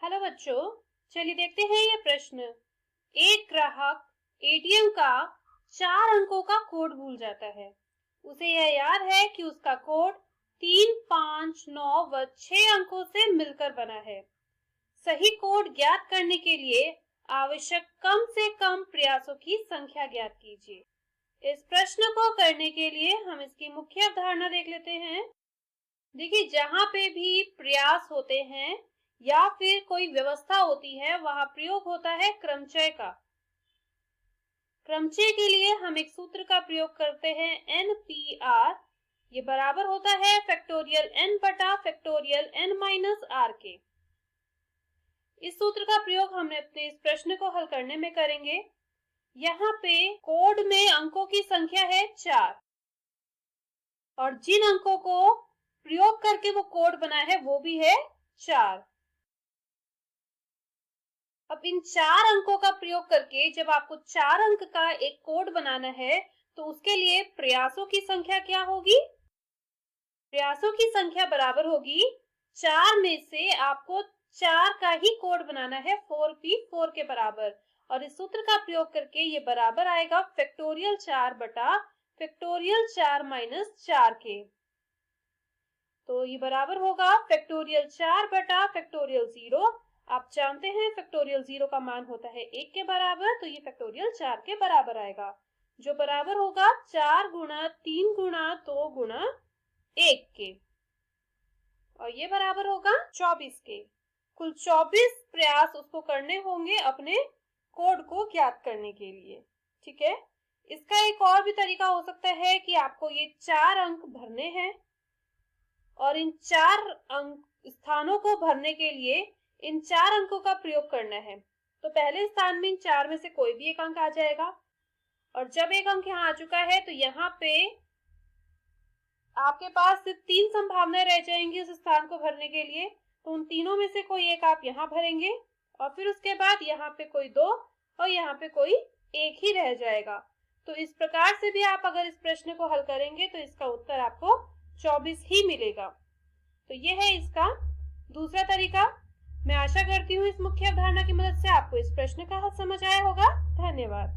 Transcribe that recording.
Hello बच्चों, चलिए देखते हैं ये प्रश्न। एक ग्राहक एटीएम का 4 अंकों का कोड भूल जाता है। उसे यह याद है कि उसका कोड 3, 5, 9 व 6 अंकों से मिलकर बना है। सही कोड ज्ञात करने के लिए आवश्यक कम से कम प्रयासों की संख्या ज्ञात कीजिए। इस प्रश्न को करने के लिए हम इसकी मुख्य अवधारणा देख लेते हैं। देखिए, जहां पे भी प्रयास होते हैं या फिर कोई व्यवस्था होती है, वहां प्रयोग होता है क्रमचय का। क्रमचय के लिए हम एक सूत्र का प्रयोग करते हैं NPR। ये बराबर होता है फैक्टोरियल n बटा फैक्टोरियल n माइनस r के। इस सूत्र का प्रयोग हमने अपने इस प्रश्न को हल करने में करेंगे। यहाँ पे कोड में अंकों की संख्या है 4 और जिन अंकों को प्रयोग करके वो कोड बना है वो भी है 4। अब इन 4 अंकों का प्रयोग करके जब आपको 4 अंक का एक कोड बनाना है तो उसके लिए प्रयासों की संख्या क्या होगी? प्रयासों की संख्या बराबर होगी 4 में से आपको 4 का ही कोड बनाना है 4p4 के बराबर, और इस सूत्र का प्रयोग करके ये बराबर आएगा फैक्टोरियल 4 बटा फैक्टोरियल 4 माइनस 4 के। तो ये बराबर होगा फैक्टोरियल 4 बटा फैक्टोरियल 0। आप जानते हैं फैक्टोरियल 0 का मान होता है 1 के बराबर, तो ये फैक्टोरियल 4 के बराबर आएगा, जो बराबर होगा 4 गुणा 3 गुणा 2 गुणा 1 के, और ये बराबर होगा 24 के। कुल 24 प्रयास उसको करने होंगे अपने कोड को ज्ञात करने के लिए। ठीक है, इसका एक और भी तरीका हो सकता है कि आपको ये 4 अंक भरने हैं और इन 4 अंक स्थानों को भरने के लिए इन 4 अंकों का प्रयोग करना है। तो पहले स्थान में इन 4 में से कोई भी एक अंक आ जाएगा, और जब एक अंक यहाँ आ चुका है तो यहाँ पे आपके पास सिर्फ 3 संभावनाएं रह जाएंगी उस स्थान को भरने के लिए। तो उन तीनों में से कोई एक आप यहाँ भरेंगे और फिर उसके बाद यहाँ पे कोई 2 और यहाँ पे कोई 1 ही रह जाएगा। तो इस प्रकार से भी आप अगर इस प्रश्न को हल करेंगे तो इसका उत्तर आपको 24 ही मिलेगा। तो ये है इसका दूसरा तरीका। मैं आशा करती हूँ इस मुख्य अवधारणा की मदद से आपको इस प्रश्न का हल समझ आया होगा। धन्यवाद।